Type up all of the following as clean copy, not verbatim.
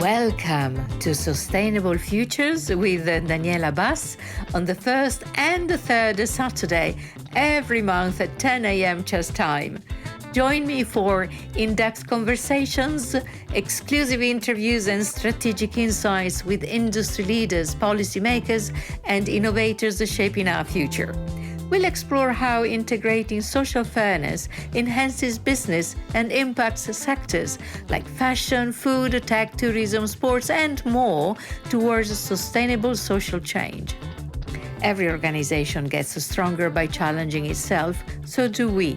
Welcome to Sustainable Futures with Daniela Bass on the first and the third Saturday every month at 10 a.m. Chess time. Join me for in-depth conversations, exclusive interviews and strategic insights with industry leaders, policymakers and innovators shaping our future. We'll explore how integrating social fairness enhances business and impacts sectors like fashion, food, tech, tourism, sports, and more towards a sustainable social change. Every organization gets stronger by challenging itself, so do we.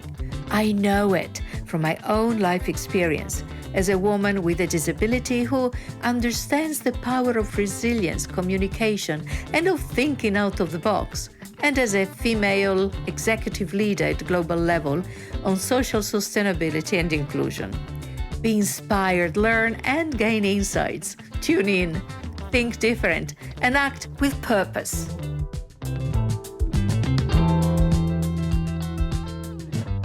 I know it from my own life experience as a woman with a disability who understands the power of resilience, communication, and of thinking out of the box, and as a female executive leader at global level on social sustainability and inclusion. Be inspired, learn, and gain insights. Tune in, think different, and act with purpose.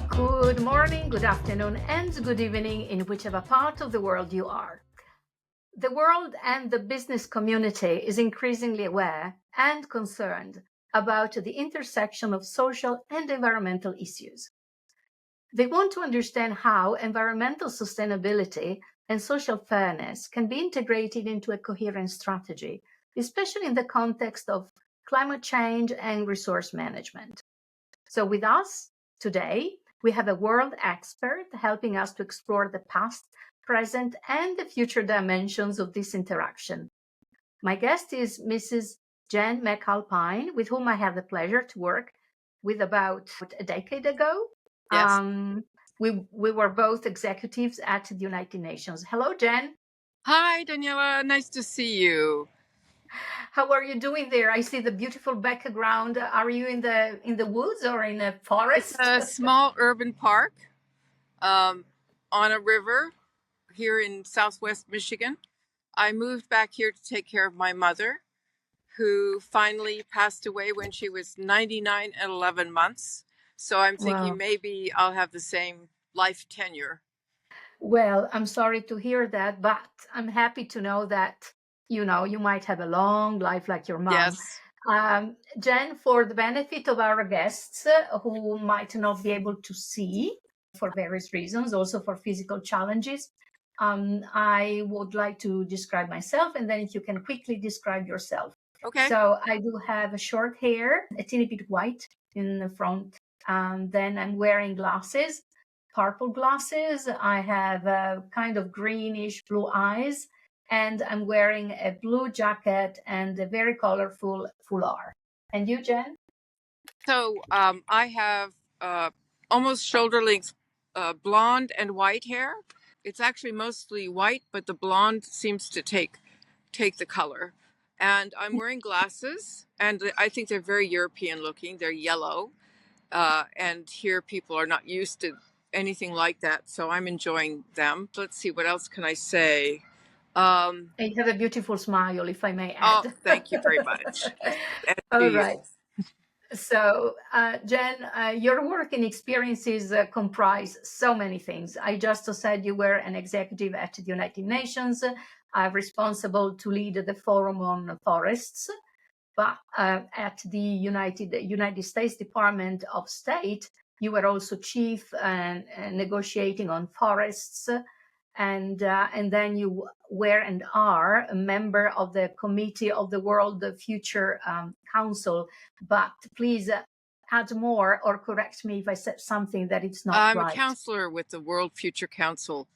Good morning, good afternoon, and good evening in whichever part of the world you are. The world and the business community is increasingly aware and concerned about the intersection of social and environmental issues. They want to understand how environmental sustainability and social fairness can be integrated into a coherent strategy, especially in the context of climate change and resource management. So with us today, we have a world expert helping us to explore the past, present, and the future dimensions of this interaction. My guest is Mrs. Mc Alpine, with whom I have the pleasure to work with about a decade ago. Yes. We were both executives at the United Nations. Hello, Jen. Hi, Daniela. Nice to see you. How are you doing there? I see the beautiful background. Are you in the woods or in a forest? It's a small urban park on a river here in Southwest Michigan. I moved back here to take care of my mother, who finally passed away when she was 99 and 11 months. So I'm thinking Wow. maybe I'll have the same life tenure. Well, I'm sorry to hear that, but I'm happy to know that, you might have a long life like your mom. Yes. Jen, for the benefit of our guests who might not be able to see for various reasons, also for physical challenges, I would like to describe myself, and then if you can quickly describe yourself. Okay. So I do have short hair, a teeny bit white in the front. Then I'm wearing glasses, purple glasses. I have kind of greenish blue eyes, and I'm wearing a blue jacket and a very colorful foulard. And you, Jen? So I have almost shoulder length blonde and white hair. It's actually mostly white, but the blonde seems to take the color. And I'm wearing glasses, and I think they're very European looking. They're yellow, and here people are not used to anything like that, so I'm enjoying them. Let's see, what else can I say? And you have a beautiful smile, if I may add. Oh, thank you very much. All right. So, Jen, your work and experiences comprise so many things. I just said you were an executive at the United Nations, responsible to lead the Forum on Forests, but at the United States Department of State, you were also chief negotiating on forests, and then you were and are a member of the Committee of the World Future Council. But please add more or correct me if I said something that it's not right. I'm a counselor with the World Future Council,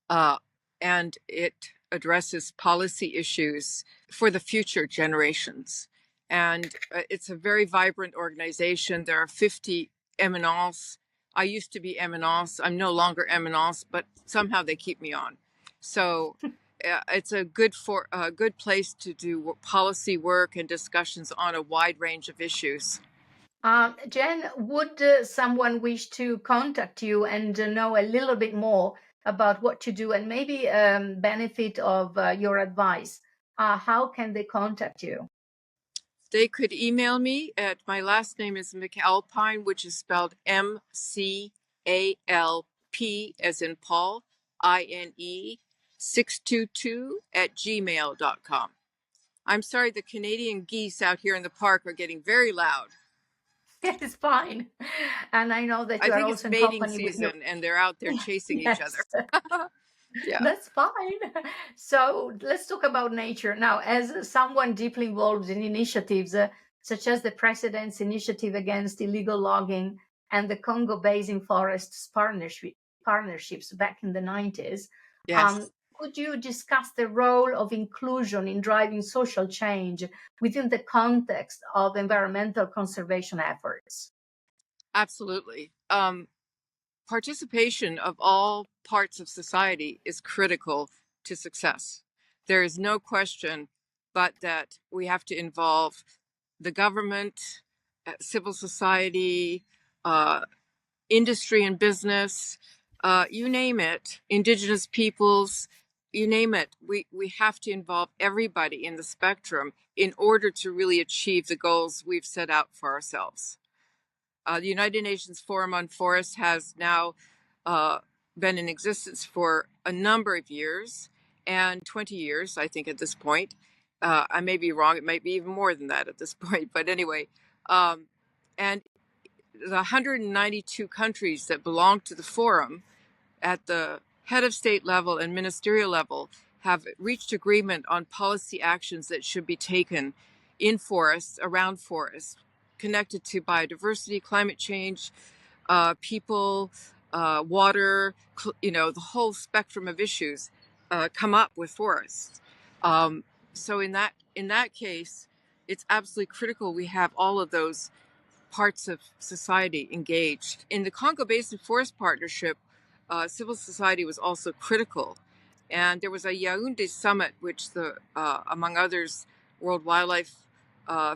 and it addresses policy issues for the future generations. And it's a very vibrant organization. There are 50 eminence. I used to be eminence. I'm no longer eminence, but somehow they keep me on. So it's a good place to do policy work and discussions on a wide range of issues. Jen, would someone wish to contact you and know a little bit more about what you do and maybe benefit of your advice? How can they contact you? They could email me at, my last name is Mc Alpine, which is spelled McAlp as in Paul, INE 622@gmail.com. I'm sorry, the Canadian geese out here in the park are getting very loud. It's fine. And I know that I you are think it's also in mating company with your. season and they're out there chasing each other. Yes. Yeah. That's fine. So let's talk about nature. Now, as someone deeply involved in initiatives such as the President's Initiative Against Illegal Logging and the Congo Basin Forests partnerships back in the 90s, Yes. could you discuss the role of inclusion in driving social change within the context of environmental conservation efforts? Absolutely. Participation of all parts of society is critical to success. There is no question but that we have to involve the government, civil society, uh, industry and business, you name it, indigenous peoples, you name it. We have to involve everybody in the spectrum in order to really achieve the goals we've set out for ourselves. The United Nations Forum on Forests has now been in existence for a number of years, and 20 years, I think, at this point. I may be wrong. It might be even more than that at this point. But anyway, and the 192 countries that belong to the forum at the head of state level and ministerial level have reached agreement on policy actions that should be taken in forests, around forests, connected to biodiversity, climate change, people, water, the whole spectrum of issues come up with forests. So in that case, it's absolutely critical we have all of those parts of society engaged. In the Congo Basin Forest Partnership, civil society was also critical. And there was a Yaoundé summit, which among others, World Wildlife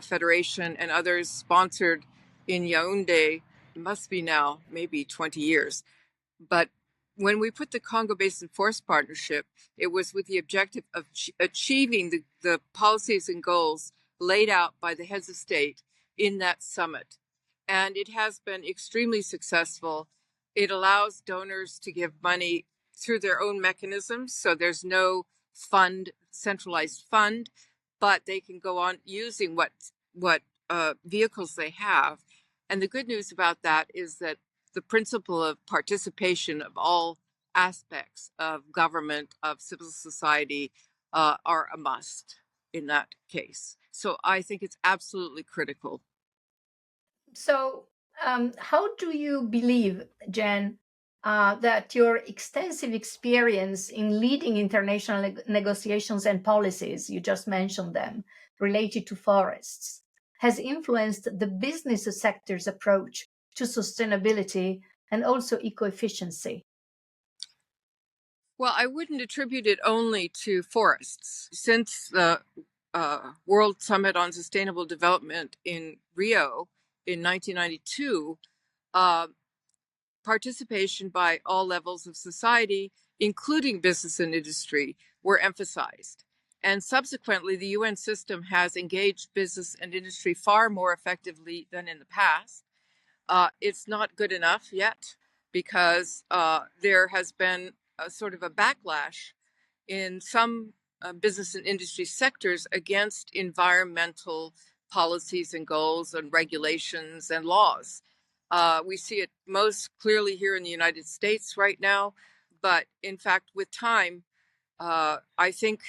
Federation and others sponsored in Yaoundé. It must be now maybe 20 years. But when we put the Congo Basin Forest Partnership, it was with the objective of achieving the policies and goals laid out by the heads of state in that summit. And it has been extremely successful. It allows donors to give money through their own mechanisms. So there's no centralized fund, but they can go on using what vehicles they have. And the good news about that is that the principle of participation of all aspects of government, of civil society, are a must in that case. So I think it's absolutely critical. So, how do you believe, Jen, that your extensive experience in leading international negotiations and policies, you just mentioned them, related to forests, has influenced the business sector's approach to sustainability and also eco-efficiency? Well, I wouldn't attribute it only to forests. Since the World Summit on Sustainable Development in Rio in 1992, participation by all levels of society, including business and industry, were emphasized. And subsequently, the UN system has engaged business and industry far more effectively than in the past. It's not good enough yet because there has been a sort of a backlash in some business and industry sectors against environmental policies and goals and regulations and laws. We see it most clearly here in the United States right now, but in fact, with time, I think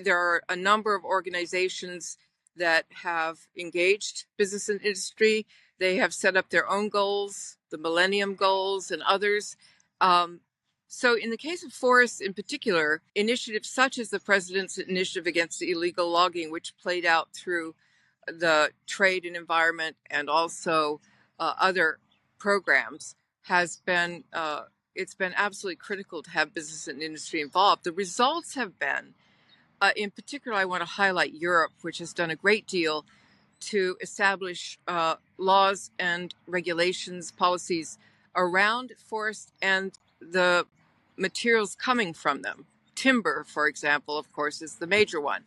there are a number of organizations that have engaged business and industry. They have set up their own goals, the Millennium Goals and others. So in the case of forests in particular, initiatives such as the President's Initiative Against Illegal Logging, which played out through the trade and environment and also other programs, it's been absolutely critical to have business and industry involved. The results have been, in particular, I want to highlight Europe, which has done a great deal to establish laws and regulations, policies around forests and the materials coming from them. Timber, for example, of course, is the major one.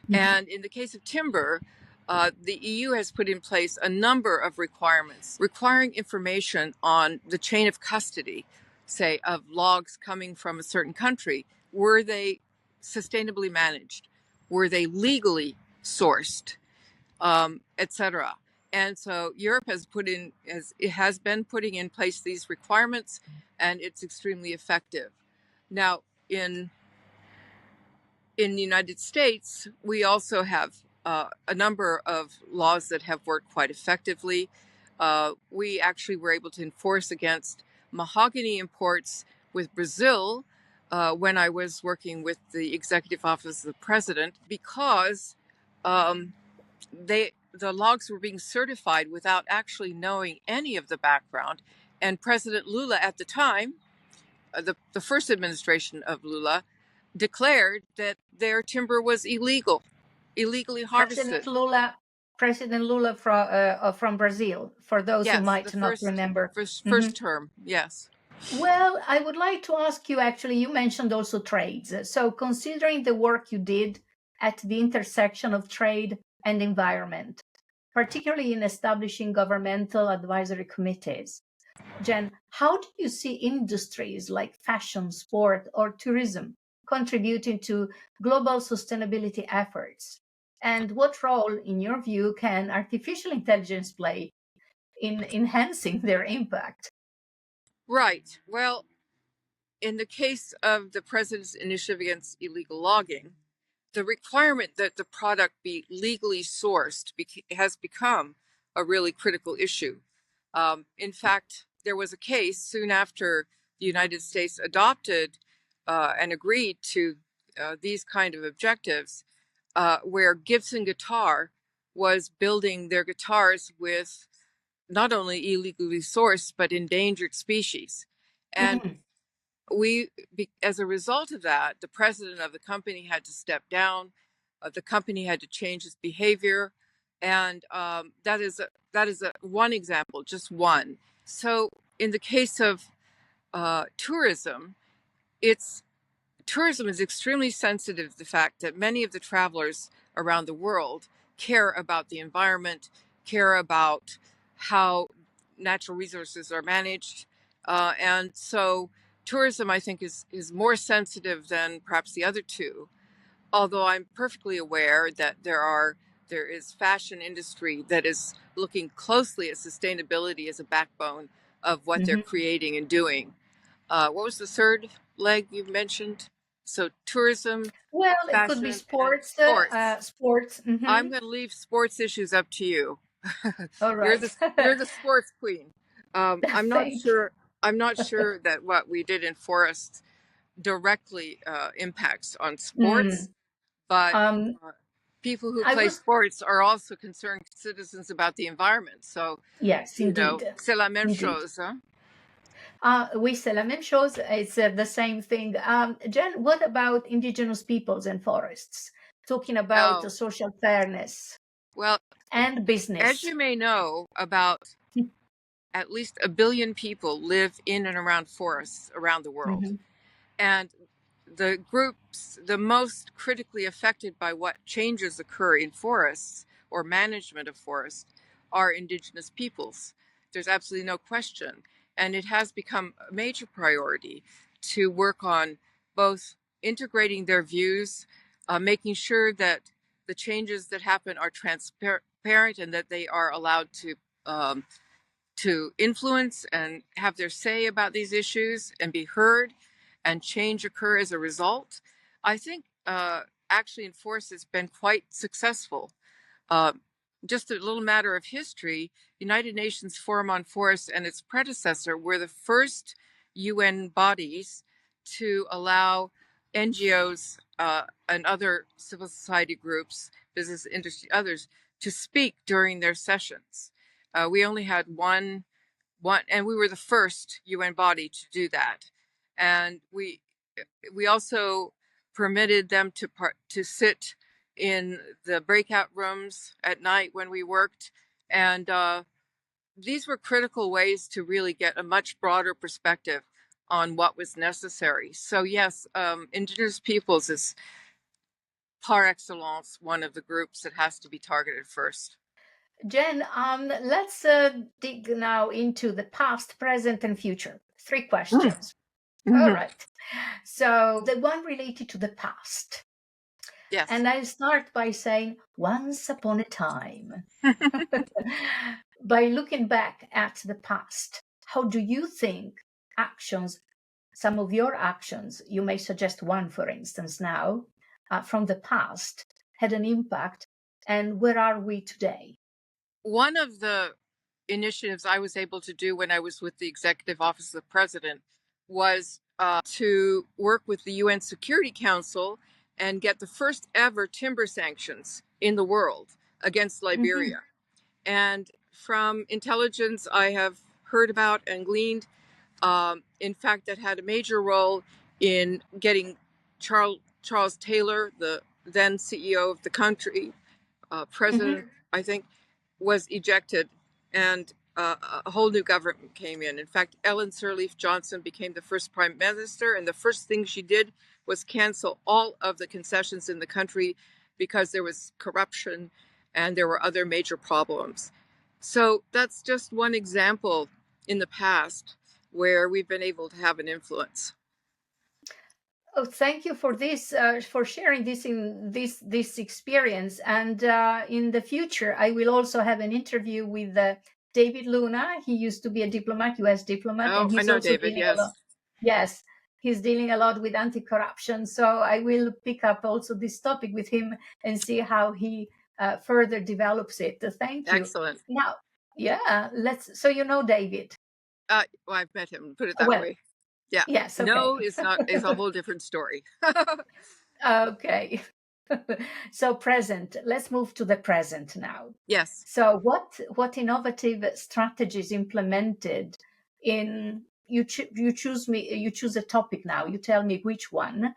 Mm-hmm. And in the case of timber, the EU has put in place a number of requirements requiring information on the chain of custody, say, of logs coming from a certain country. Were they sustainably managed? Were they legally sourced, etc.? And so Europe has been putting in place these requirements, and it's extremely effective. Now, in the United States, we also have a number of laws that have worked quite effectively. We actually were able to enforce against mahogany imports with Brazil when I was working with the Executive Office of the President, because um, the logs were being certified without actually knowing any of the background. And President Lula at the time, the first administration of Lula, declared that their timber was illegally harvested. President Lula from Brazil, for those who Yes, the might not remember. Mhm. first term. Yes. Well, I would like to ask you, actually, you mentioned also trades. So considering the work you did at the intersection of trade and environment, particularly in establishing governmental advisory committees, Jen, how do you see industries like fashion, sport, or tourism contributing to global sustainability efforts? And what role, in your view, can artificial intelligence play in enhancing their impact? Right. Well, in the case of the president's initiative against illegal logging, the requirement that the product be legally sourced has become a really critical issue. In fact, there was a case soon after the United States adopted and agreed to these kind of objectives, where Gibson Guitar was building their guitars with not only illegally sourced but endangered species. And Mhm. as a result of that, the president of the company had to step down. The company had to change its behavior, and that is one example, just one. So, in the case of tourism, it's tourism is extremely sensitive to the fact that many of the travelers around the world care about the environment, care about how natural resources are managed. And so tourism, I think, is more sensitive than perhaps the other two. Although I'm perfectly aware that there is fashion industry that is looking closely at sustainability as a backbone of what they're Mhm. creating and doing. What was the third leg you mentioned? So tourism, Well, it could be fashion, and sports. sports. Sports. I'm going to leave sports issues up to you. All right. You're the sports queen. I'm not Thank sure. I'm not sure that what we did in forests directly impacts on you. sports, but Um, uh, people who I play was, sports are also concerned citizens about the environment. So, yes, indeed. c'est la même Indeed. chose. Hein? Oui, c'est la même chose. It's the same thing. Jen, what about indigenous peoples and forests? Talking about Oh, social fairness well, and as business. you may know, about at least 1 billion people live in and around forests around the world. Mhm. And the groups the most critically affected by what changes occur in forests or management of forests are indigenous peoples. There's absolutely no question. And it has become a major priority to work on both integrating their views, making sure that the changes that happen are transparent and that they are allowed to influence and have their say about these issues and be heard and change occur as a result. I think actually Enforce has been quite successful. Uh, just a little matter of history, United Nations Forum on Forests and its predecessor were the first UN bodies to allow NGOs and other civil society groups, business industry, others, to speak during their sessions. We only had one, and we were the first UN body to do that. And we also permitted them to sit in the breakout rooms at night when we worked, and these were critical ways to really get a much broader perspective on what was necessary. So yes, indigenous peoples is par excellence one of the groups that has to be targeted first. Jen, let's dig now into the past, present, and future. 3 questions. All Mhm. right. So the one related to the past. Yes. And I'll start by saying, once upon a time. By looking back at the past, how do you think actions, some of your actions, you may suggest one, for instance, now, from the past, had an impact, and where are we today? One of the initiatives I was able to do when I was with the Executive Office of the President was to work with the UN Security Council and get the first ever timber sanctions in the world against Mm-hmm. Liberia. And from intelligence I have heard about and gleaned, in fact, that had a major role in getting Charles Taylor, the then CEO of the country, Mm-hmm. president, I think, was ejected, and a whole new government came in. In fact, Ellen Sirleaf Johnson became the first prime minister, and the first thing she did was cancel all of the concessions in the country because there was corruption and there were other major problems. So that's just one example in the past where we've been able to have an influence. Oh, thank you for this, for sharing this in this experience. And in the future, I will also have an interview with David Luna. He used to be a diplomat, U.S. diplomat, Oh, and I he's know also David, dealing a lot. yes. Yes, he's dealing a lot with anti-corruption. So I will pick up also this topic with him and see how he further develops it. Thank you. Excellent. Now, yeah, let's. So you know David. Well, I've met him, put it that Well, way. Yeah. yes, okay. No is a whole different story. Okay. So present. Let's move to the present now. Yes. So what innovative strategies implemented in you choose a topic now. You tell me which one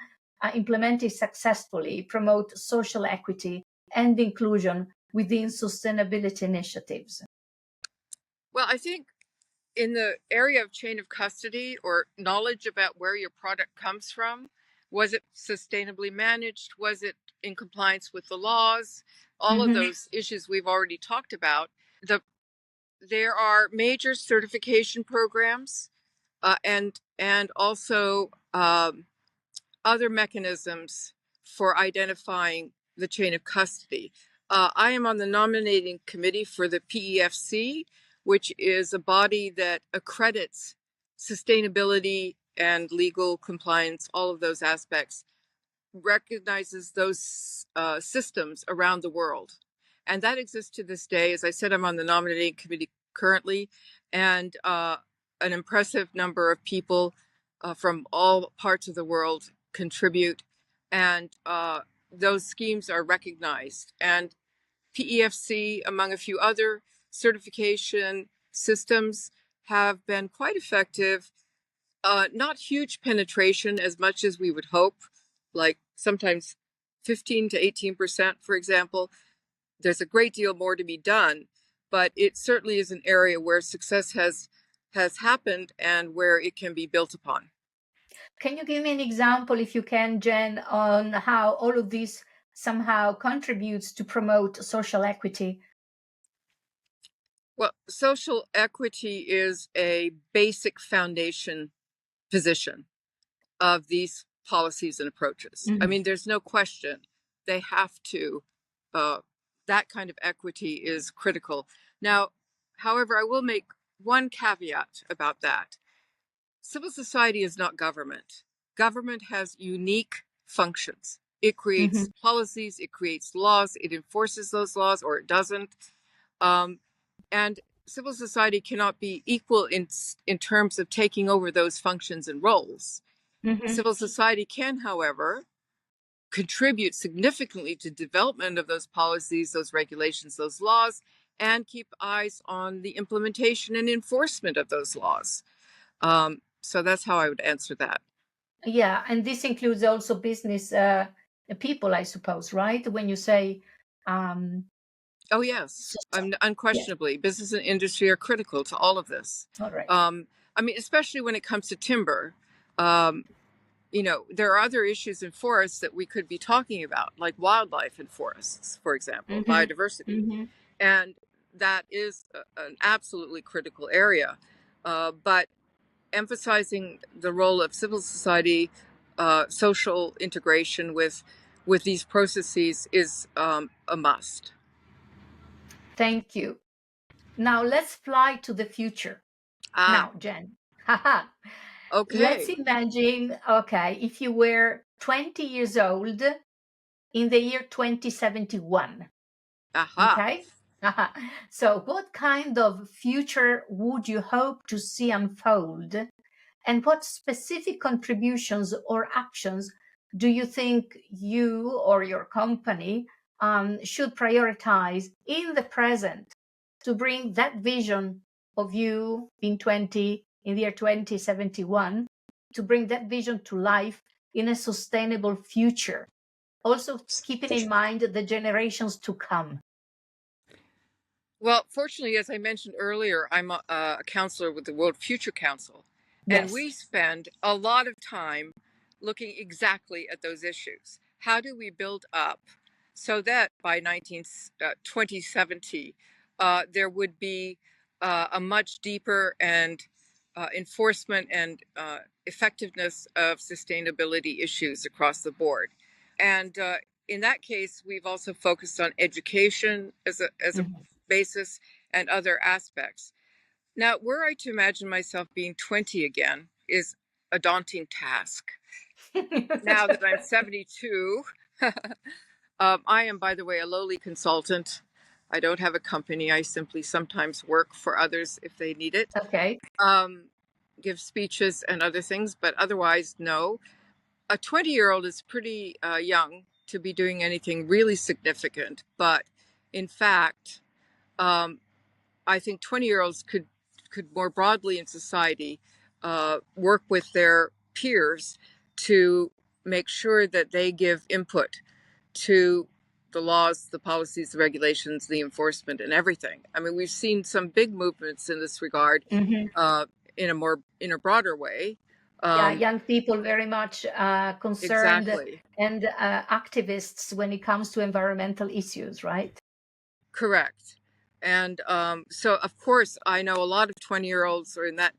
implemented successfully promote social equity and inclusion within sustainability initiatives. Well, I think in the area of chain of custody or knowledge about where your product comes from, was it sustainably managed? Was it in compliance with the laws? All of Mm-hmm. those issues we've already talked about. The There are major certification programs, and also other mechanisms for identifying the chain of custody. I am on the nominating committee for the PEFC, which is a body that accredits sustainability and legal compliance, all of those aspects, recognizes those systems around the world. And that exists to this day. As I said, I'm on the nominating committee currently, and an impressive number of people from all parts of the world contribute, and those schemes are recognized. And PEFC, among a few other certification systems, have been quite effective. Not huge penetration as much as we would hope, like sometimes 15 to 18%, for example. There's a great deal more to be done, but it certainly is an area where success has happened and where it can be built upon. Can you give me an example, if you can, Jen, on how all of this somehow contributes to promote social equity? Well, social equity is a basic foundation position of these policies and approaches. I Mhm. mean, there's no question they have to, uh, that kind of equity is critical. Now, however, I will make one caveat about that. Civil society is not government. Government has unique functions. It creates Mhm. policies, it creates laws, it enforces those laws, or it doesn't. Um, and civil society cannot be equal in terms of taking over those functions and roles. Mhm. Civil society can, however, contribute significantly to development of those policies, those regulations, those laws, and keep eyes on the implementation and enforcement of those laws. So that's how I would answer that. Yeah, and this includes also business people, I suppose, right? When you say, um, Oh, yes, yes, unquestionably, business and industry are critical to all of this. all right. Um, I mean, especially when it comes to timber. Um, there are other issues in forests that we could be talking about, like wildlife in forests, for example, Mhm. biodiversity. Mhm. And that is an absolutely critical area. But emphasizing the role of civil society social integration with these processes is a must. Thank you. Now let's fly to the future. Now, Jen, let's Okay. imagine, okay, if you were 20 years old in the year 2071. Aha. Okay. So, what kind of future would you hope to see unfold? And what specific contributions or actions do you think you or your company should prioritize in the present to bring that vision of you in the year 2071, to bring that vision to life in a sustainable future? Also, keeping in mind the generations to come. Well, fortunately, as I mentioned earlier, I'm a counselor with the World Future Council, and Yes. we spend a lot of time looking exactly at those issues. How do we build up so that by 2070, there would be a much deeper and enforcement and effectiveness of sustainability issues across the board? And in that case, we've also focused on education as a Mhm. basis and other aspects. Now, were I to imagine myself being 20 again is a daunting task. Now that I'm 72, I am, by the way, a lowly consultant. I don't have a company. I simply sometimes work for others if they need it, Okay. um, give speeches and other things, but otherwise, no. A 20-year-old is pretty young to be doing anything really significant, but in fact, um, I think 20-year-olds could more broadly in society work with their peers to make sure that they give input to the laws, the policies, the regulations, the enforcement, and everything. I mean, we've seen some big movements in this regard Mhm. uh, in a broader way. Yeah, Um, young people very much concerned exactly. and activists when it comes to environmental issues, right? Correct. And so, of course, I know a lot of 20-year-olds or in that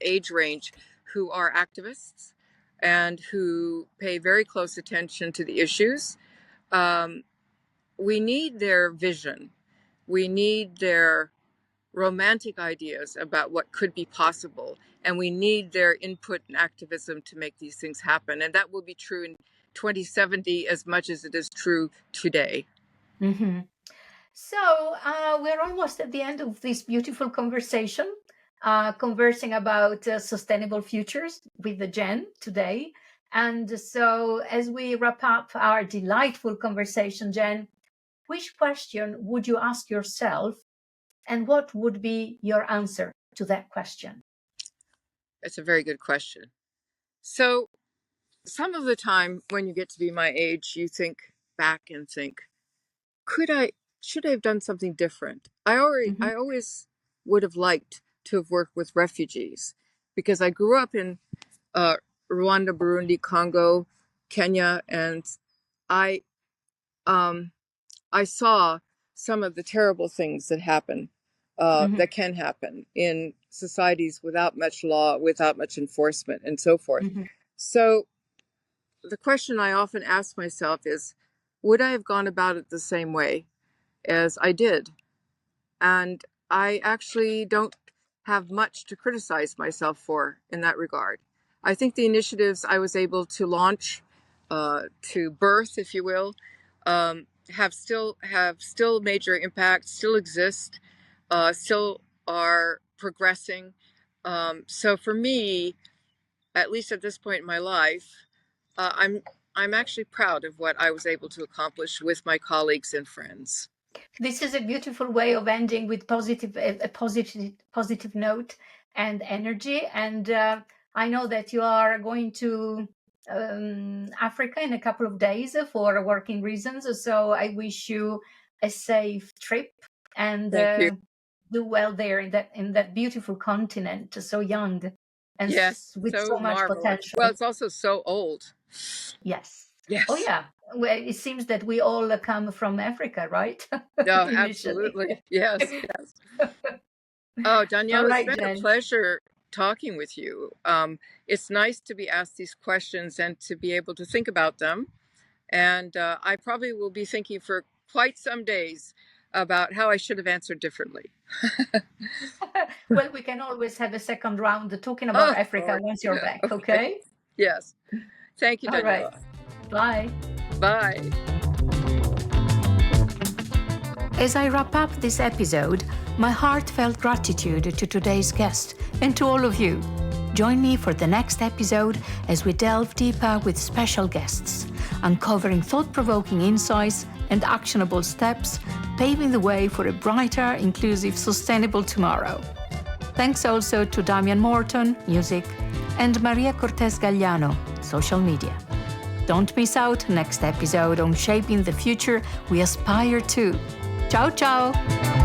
age range, who are activists and who pay very close attention to the issues. Um, we need their vision. We need their romantic ideas about what could be possible. And we need their input and activism to make these things happen. And that will be true in 2070 as much as it is true today. Hmm. So we're almost at the end of this beautiful conversation, conversing about sustainable futures with the Jen today. And so, as we wrap up our delightful conversation, Jen, which question would you ask yourself, and what would be your answer to that question? That's a very good question. So, some of the time when you get to be my age, you think back and think, could I, should I have done something different? Hmm. I always would have liked to have worked with refugees because I grew up in uh, Rwanda, Burundi, Congo, Kenya, and I, um, I saw some of the terrible things that happen, Hmm. that can happen in societies without much law, without much enforcement, and so forth. Hmm. So the question I often ask myself is, would I have gone about it the same way as I did? And I actually don't have much to criticize myself for in that regard. I think the initiatives I was able to launch, to birth, if you will, have still major impact, still exist, still are progressing. So for me, at least at this point in my life, I'm actually proud of what I was able to accomplish with my colleagues and friends. This is a beautiful way of ending with a positive note and energy. And I know that you are going to Africa in a couple of days for working reasons. So I wish you a safe trip and Thank you. do well there in that beautiful continent, so young and Yes, with so so much marvelous. Well, potential. it's also so old. Yes. Oh Yes. yeah. Well, it seems that we all come from Africa, right? No, Initially. absolutely. Yes, yes. Oh, All Danielle, it's right, been a Jen. pleasure talking with you. It's nice to be asked these questions and to be able to think about them. And I probably will be thinking for quite some days about how I should have answered differently. Well, we can always have a second round talking about Africa once you're back, okay? Yes. Thank you, All right. Daniela. Bye. Bye. As I wrap up this episode, my heartfelt gratitude to today's guest and to all of you. Join me for the next episode as we delve deeper with special guests, uncovering thought-provoking insights and actionable steps, paving the way for a brighter, inclusive, sustainable tomorrow. Thanks also to Damian Morton, music, and Maria Cortez Gagliano, social media. Don't miss out next episode on shaping the future we aspire to. Ciao, ciao!